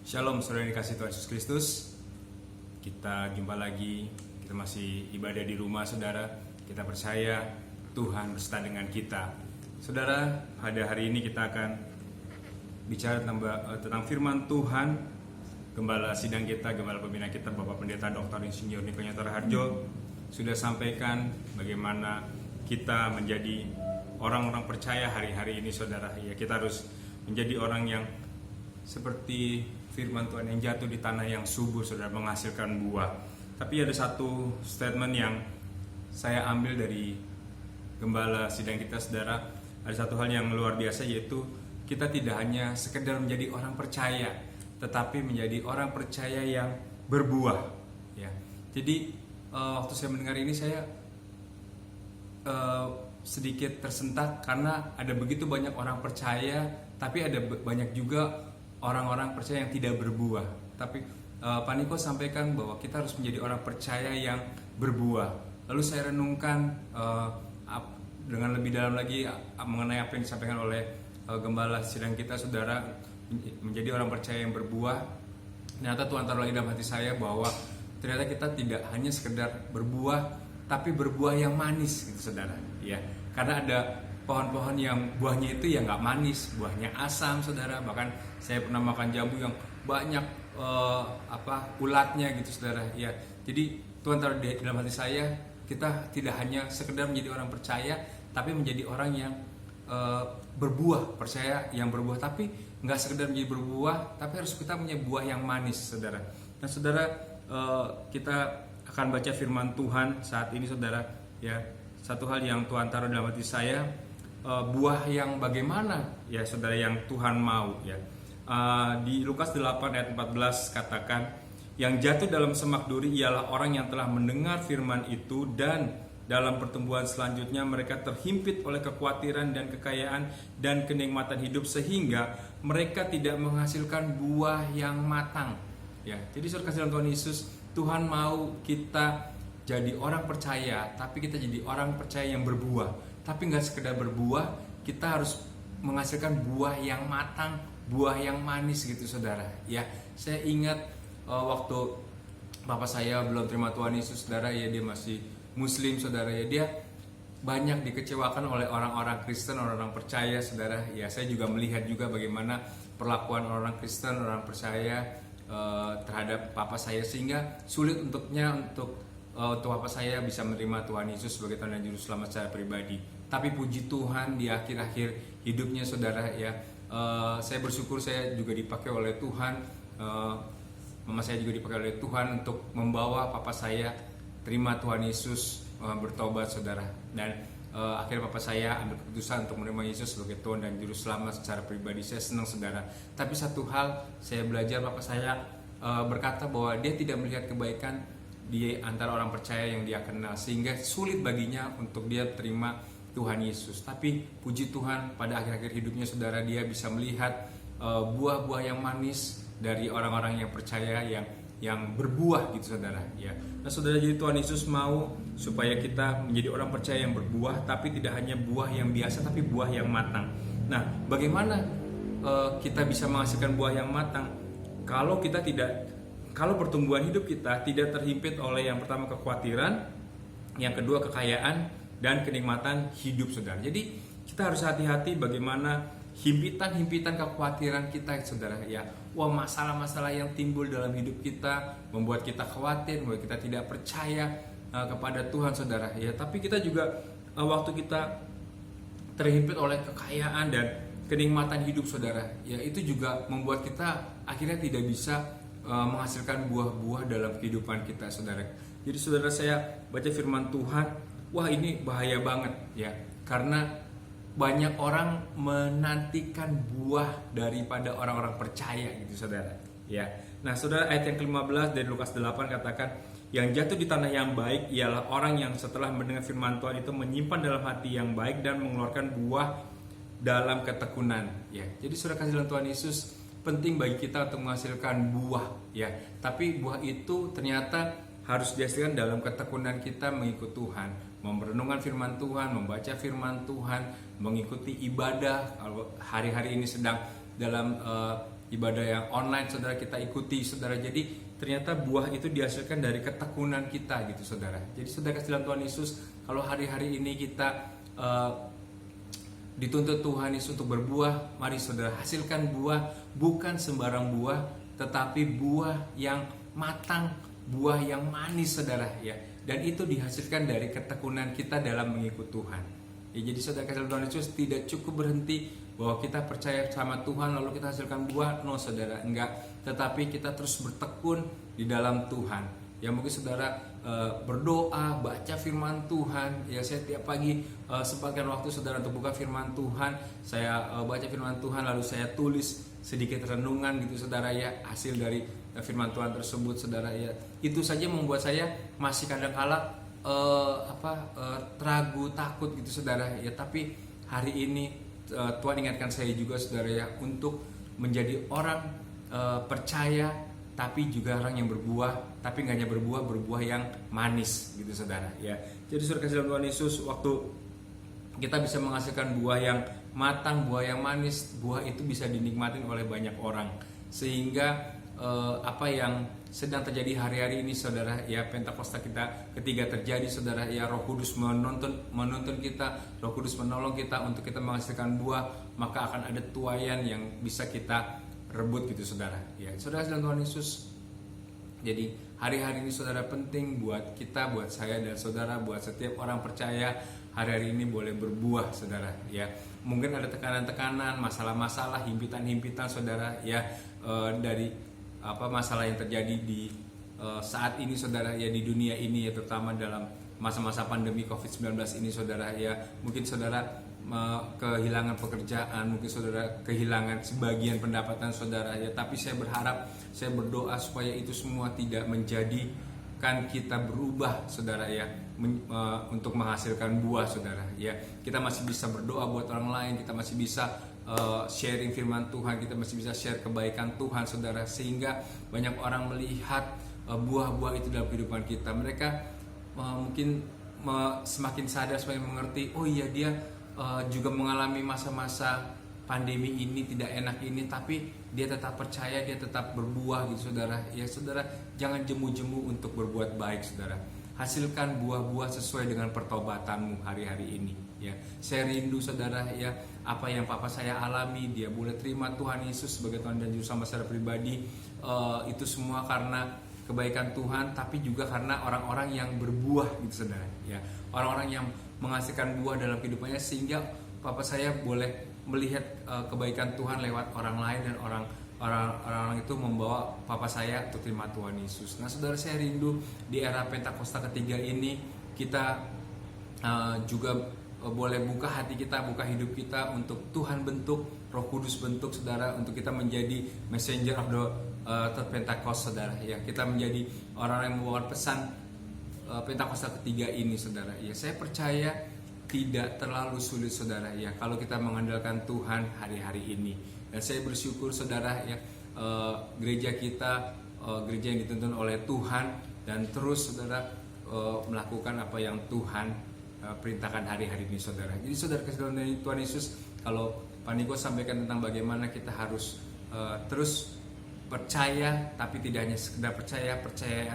Shalom saudara yang dikasih Tuhan Yesus Kristus. Kita jumpa lagi. Kita masih ibadah di rumah saudara. Kita percaya Tuhan beserta dengan kita. Saudara, pada hari ini kita akan bicara tentang firman Tuhan. Gembala sidang kita, gembala pembina kita, Bapak Pendeta Dr. Insinyur Niko Nyatoro Harjo sudah sampaikan bagaimana kita menjadi orang-orang percaya hari-hari ini saudara. Ya, kita harus menjadi orang yang seperti firman Tuhan yang jatuh di tanah yang subur, saudara, menghasilkan buah. Tapi ada satu statement yang saya ambil dari gembala sidang kita, saudara. Ada satu hal yang luar biasa, yaitu kita tidak hanya sekedar menjadi orang percaya, tetapi menjadi orang percaya yang berbuah. Ya. Jadi waktu saya mendengar ini, saya sedikit tersentak karena ada begitu banyak orang percaya, tapi ada banyak juga orang-orang percaya yang tidak berbuah. Tapi Pak Niko sampaikan bahwa kita harus menjadi orang percaya yang berbuah. Lalu saya renungkan dengan lebih dalam lagi mengenai apa yang disampaikan oleh gembala sidang kita, saudara, menjadi orang percaya yang berbuah. Ternyata Tuhan taruh lagi dalam hati saya bahwa ternyata kita tidak hanya sekedar berbuah, tapi berbuah yang manis, gitu saudara. Ya, karena ada pohon-pohon yang buahnya itu ya nggak manis, buahnya asam, saudara. Bahkan saya pernah makan jambu yang banyak ulatnya, gitu saudara. Ya, jadi Tuhan taruh di dalam hati saya, kita tidak hanya sekedar menjadi orang percaya, tapi menjadi orang yang berbuah, percaya yang berbuah. Tapi nggak sekedar menjadi berbuah, tapi harus kita punya buah yang manis, saudara. Nah, saudara, kita akan baca firman Tuhan saat ini, saudara. Ya, satu hal yang Tuhan taruh dalam hati saya, buah yang bagaimana, ya saudara, yang Tuhan mau, ya. Di Lukas 8 ayat 14 katakan, yang jatuh dalam semak duri ialah orang yang telah mendengar firman itu, dan dalam pertumbuhan selanjutnya mereka terhimpit oleh kekhawatiran dan kekayaan dan kenikmatan hidup, sehingga mereka tidak menghasilkan buah yang matang. Ya, jadi saudara kasih dalam Tuhan Yesus, Tuhan mau kita jadi orang percaya, tapi kita jadi orang percaya yang berbuah. Tapi nggak sekedar berbuah, kita harus menghasilkan buah yang matang, buah yang manis, gitu saudara. Ya, saya ingat waktu bapak saya belum terima Tuhan Yesus, saudara, ya, dia masih Muslim, saudara, ya, dia banyak dikecewakan oleh orang-orang Kristen, orang-orang percaya, saudara. Ya, saya juga melihat juga bagaimana perlakuan orang Kristen, orang percaya terhadap papa saya, sehingga sulit untuk papa saya bisa menerima Tuhan Yesus sebagai Tuhan dan Juru Selamat secara pribadi. Tapi puji Tuhan, di akhir-akhir hidupnya, saudara, ya, saya bersyukur saya juga dipakai oleh Tuhan. Mama saya juga dipakai oleh Tuhan untuk membawa papa saya terima Tuhan Yesus, bertobat, saudara. Dan akhirnya papa saya ambil keputusan untuk menerima Yesus sebagai Tuhan dan Juru Selamat secara pribadi. Saya senang, saudara. Tapi satu hal saya belajar, papa saya berkata bahwa dia tidak melihat kebaikan di antara orang percaya yang dia kenal, sehingga sulit baginya untuk dia terima Tuhan Yesus. Tapi puji Tuhan, pada akhir-akhir hidupnya, saudara, dia bisa melihat buah-buah yang manis dari orang-orang yang percaya, yang berbuah, gitu saudara. Ya. Nah, saudara, jadi Tuhan Yesus mau supaya kita menjadi orang percaya yang berbuah, tapi tidak hanya buah yang biasa, tapi buah yang matang. Nah, bagaimana kita bisa menghasilkan buah yang matang kalau pertumbuhan hidup kita tidak terhimpit oleh, yang pertama, kekhawatiran, yang kedua, kekayaan dan kenikmatan hidup, saudara. Jadi kita harus hati-hati bagaimana himpitan-himpitan kekhawatiran kita, saudara. Ya, masalah-masalah yang timbul dalam hidup kita membuat kita khawatir, membuat kita tidak percaya kepada Tuhan, saudara. Ya, tapi kita juga waktu kita terhimpit oleh kekayaan dan kenikmatan hidup, saudara, ya, itu juga membuat kita akhirnya tidak bisa menghasilkan buah-buah dalam kehidupan kita, saudara. Jadi, saudara, saya baca firman Tuhan, ini bahaya banget, ya, karena banyak orang menantikan buah daripada orang-orang percaya, gitu, saudara. Ya. Nah, saudara, ayat yang ke-15 dari Lukas 8 katakan, yang jatuh di tanah yang baik ialah orang yang setelah mendengar firman Tuhan itu menyimpan dalam hati yang baik dan mengeluarkan buah dalam ketekunan. Ya. Jadi, saudara kasih dalam Tuhan Yesus, penting bagi kita untuk menghasilkan buah, ya. Tapi buah itu ternyata harus dihasilkan dalam ketekunan kita mengikut Tuhan, merenungkan firman Tuhan, membaca firman Tuhan, mengikuti ibadah. Kalau hari-hari ini sedang dalam ibadah yang online saudara kita ikuti saudara. Jadi ternyata buah itu dihasilkan dari ketekunan kita gitu saudara. Jadi saudara kasih dalam Tuhan Yesus, kalau hari-hari ini kita dituntut Tuhan Yesus untuk berbuah, mari saudara hasilkan buah, bukan sembarang buah, tetapi buah yang matang, buah yang manis saudara ya. Dan itu dihasilkan dari ketekunan kita dalam mengikut Tuhan. Ya, jadi saudara kasih dalam Tuhan Yesus, tidak cukup berhenti bahwa kita percaya sama Tuhan lalu kita hasilkan buah, no saudara, enggak. Tetapi kita terus bertekun di dalam Tuhan. Ya mungkin saudara berdoa, baca firman Tuhan. Ya saya tiap pagi sempatkan waktu saudara untuk buka firman Tuhan. Saya baca firman Tuhan lalu saya tulis sedikit renungan gitu saudara ya, hasil dari firman Tuhan tersebut saudara ya. Itu saja membuat saya masih kadang-kala ragu, takut gitu saudara ya. Tapi hari ini Tuhan ingatkan saya juga saudara ya, untuk menjadi orang percaya tapi juga orang yang berbuah, tapi nggak hanya berbuah yang manis gitu saudara ya. Jadi saudara kasih dalam Tuhan Yesus, waktu kita bisa menghasilkan buah yang matang, buah yang manis, buah itu bisa dinikmatin oleh banyak orang. Sehingga apa yang sedang terjadi hari-hari ini saudara ya, Pentakosta kita ketiga terjadi saudara ya, Roh Kudus menuntun kita, Roh Kudus menolong kita untuk kita menghasilkan buah, maka akan ada tuaian yang bisa kita rebut gitu saudara ya. Saudara dalam Tuhan Yesus, jadi hari-hari ini saudara penting buat kita, buat saya dan saudara, buat setiap orang percaya, hari-hari ini boleh berbuah saudara ya. Mungkin ada tekanan-tekanan, masalah-masalah, himpitan-himpitan saudara ya, dari masalah yang terjadi di saat ini saudara ya, di dunia ini ya, terutama dalam masa-masa pandemi COVID-19 ini saudara ya. Mungkin saudara kehilangan pekerjaan, mungkin saudara kehilangan sebagian pendapatan saudara ya. Tapi saya berharap, saya berdoa supaya itu semua tidak menjadikan kita berubah saudara ya, untuk menghasilkan buah saudara ya. Kita masih bisa berdoa buat orang lain, kita masih bisa sharing firman Tuhan, kita masih bisa share kebaikan Tuhan saudara, sehingga banyak orang melihat buah-buah itu dalam kehidupan kita. Mereka mungkin semakin sadar, semakin mengerti, oh iya dia juga mengalami masa-masa pandemi ini tidak enak ini, tapi dia tetap percaya, dia tetap berbuah gitu saudara ya. Saudara jangan jemu-jemu untuk berbuat baik saudara, hasilkan buah-buah sesuai dengan pertobatanmu hari-hari ini ya. Saya rindu saudara ya, apa yang papa saya alami, dia boleh terima Tuhan Yesus sebagai Tuhan dan Juru Selamat secara pribadi, itu semua karena kebaikan Tuhan, tapi juga karena orang-orang yang berbuah gitu saudara ya, orang-orang yang menghasilkan buah dalam kehidupannya, sehingga papa saya boleh melihat kebaikan Tuhan lewat orang lain, dan orang-orang itu membawa papa saya untuk terima Tuhan Yesus. Nah saudara, saya rindu di era Pentakosta ketiga ini kita juga boleh buka hati kita, buka hidup kita untuk Tuhan bentuk, Roh Kudus bentuk saudara, untuk kita menjadi messenger of the third Pentecost saudara ya. Kita menjadi orang yang membawa pesan Pentakosta ketiga ini saudara ya. Saya percaya tidak terlalu sulit saudara ya, kalau kita mengandalkan Tuhan hari-hari ini. Dan saya bersyukur saudara ya, gereja kita gereja yang dituntun oleh Tuhan, dan terus saudara melakukan apa yang Tuhan perintahkan hari-hari ini saudara. Jadi saudara kasih dalam Tuhan Yesus, kalau Pak Niko sampaikan tentang bagaimana kita harus terus percaya, tapi tidak hanya sekedar percaya,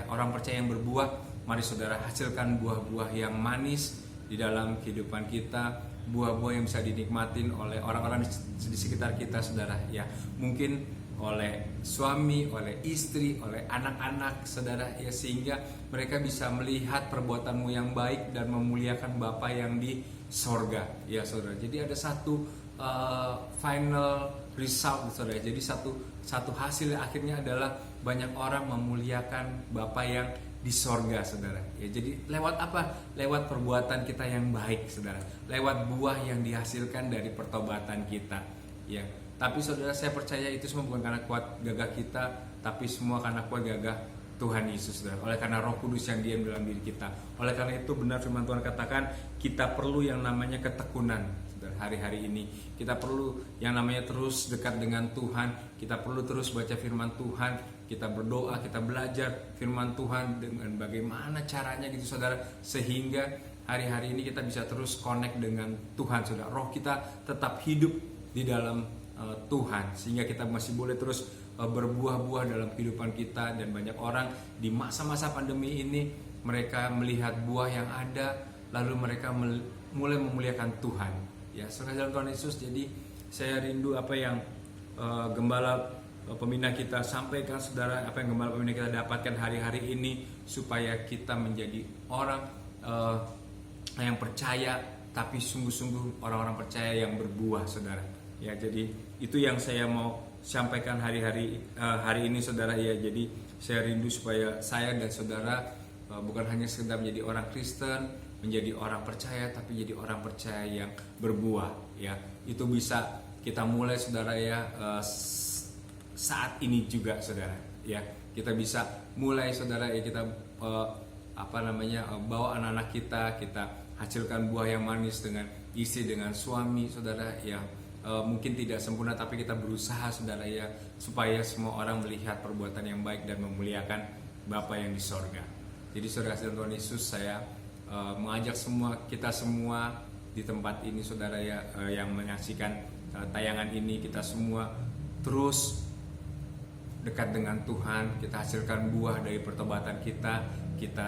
orang percaya yang berbuah. Mari saudara hasilkan buah-buah yang manis di dalam kehidupan kita, buah-buah yang bisa dinikmatin oleh orang-orang di sekitar kita saudara ya. Mungkin oleh suami, oleh istri, oleh anak-anak saudara ya, sehingga mereka bisa melihat perbuatanmu yang baik dan memuliakan Bapa yang di sorga ya saudara. Jadi ada satu final result saudara. Jadi satu hasil akhirnya adalah banyak orang memuliakan Bapa yang di sorga saudara ya. Jadi lewat apa? Lewat perbuatan kita yang baik saudara, lewat buah yang dihasilkan dari pertobatan kita ya. Tapi saudara, saya percaya itu semua bukan karena kuat gagah kita, tapi semua karena kuat gagah Tuhan Yesus saudara. Oleh karena Roh Kudus yang diam dalam diri kita. Oleh karena itu benar firman Tuhan katakan, kita perlu yang namanya ketekunan saudara. Hari-hari ini kita perlu yang namanya terus dekat dengan Tuhan. Kita perlu terus baca firman Tuhan, kita berdoa, kita belajar firman Tuhan dengan bagaimana caranya gitu saudara, sehingga hari-hari ini kita bisa terus connect dengan Tuhan saudara. Roh kita tetap hidup di dalam Tuhan, sehingga kita masih boleh terus berbuah-buah dalam kehidupan kita. Dan banyak orang di masa-masa pandemi ini mereka melihat buah yang ada, lalu mereka mulai memuliakan Tuhan. Ya, saudara Tuhan Yesus. Jadi saya rindu apa yang gembala pembina kita sampaikan, saudara, apa yang gembala pembina kita dapatkan hari-hari ini, supaya kita menjadi orang yang percaya, tapi sungguh-sungguh orang-orang percaya yang berbuah, saudara. Ya, jadi itu yang saya mau sampaikan hari ini, saudara. Ya, jadi saya rindu supaya saya dan saudara bukan hanya sekedar menjadi orang Kristen, menjadi orang percaya, tapi jadi orang percaya yang berbuah. Ya, itu bisa kita mulai, saudara, ya, saat ini juga, saudara. Ya, kita bisa mulai, saudara, ya, kita bawa anak-anak kita hasilkan buah yang manis dengan istri, dengan suami, saudara. Ya, mungkin tidak sempurna, tapi kita berusaha, saudara, ya, supaya semua orang melihat perbuatan yang baik dan memuliakan Bapa yang di sorga. Jadi saudara dan Tuhan Yesus, saya mengajak kita semua di tempat ini, saudara, ya, yang menyaksikan tayangan ini, kita semua terus dekat dengan Tuhan. Kita hasilkan buah dari pertobatan kita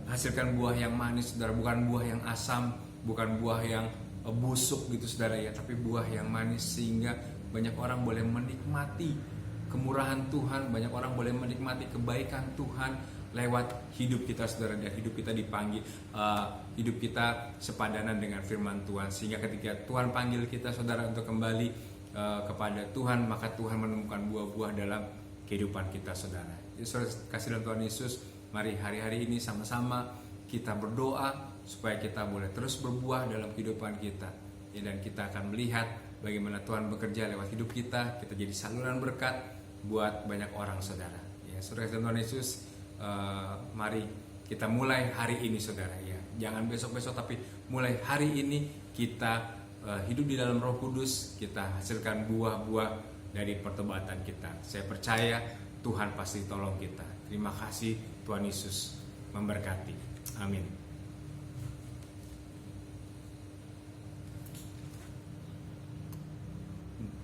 hasilkan buah yang manis, saudara, bukan buah yang asam, bukan buah yang busuk gitu, saudara, ya, tapi buah yang manis, sehingga banyak orang boleh menikmati kemurahan Tuhan, banyak orang boleh menikmati kebaikan Tuhan lewat hidup kita, saudara. Dan hidup kita dipanggil, hidup kita sepadanan dengan firman Tuhan, sehingga ketika Tuhan panggil kita, saudara, untuk kembali kepada Tuhan, maka Tuhan menemukan buah-buah dalam kehidupan kita, saudara. Jadi saudara kasih dalam Tuhan Yesus, mari hari-hari ini sama-sama kita berdoa supaya kita boleh terus berbuah dalam kehidupan kita, ya, dan kita akan melihat bagaimana Tuhan bekerja lewat hidup kita jadi saluran berkat buat banyak orang, saudara. Ya, saudara Tuhan Yesus, mari kita mulai hari ini, saudara, ya, jangan besok-besok, tapi mulai hari ini kita hidup di dalam Roh Kudus, kita hasilkan buah-buah dari pertobatan kita. Saya percaya Tuhan pasti tolong kita. Terima kasih, Tuhan Yesus memberkati. Amin.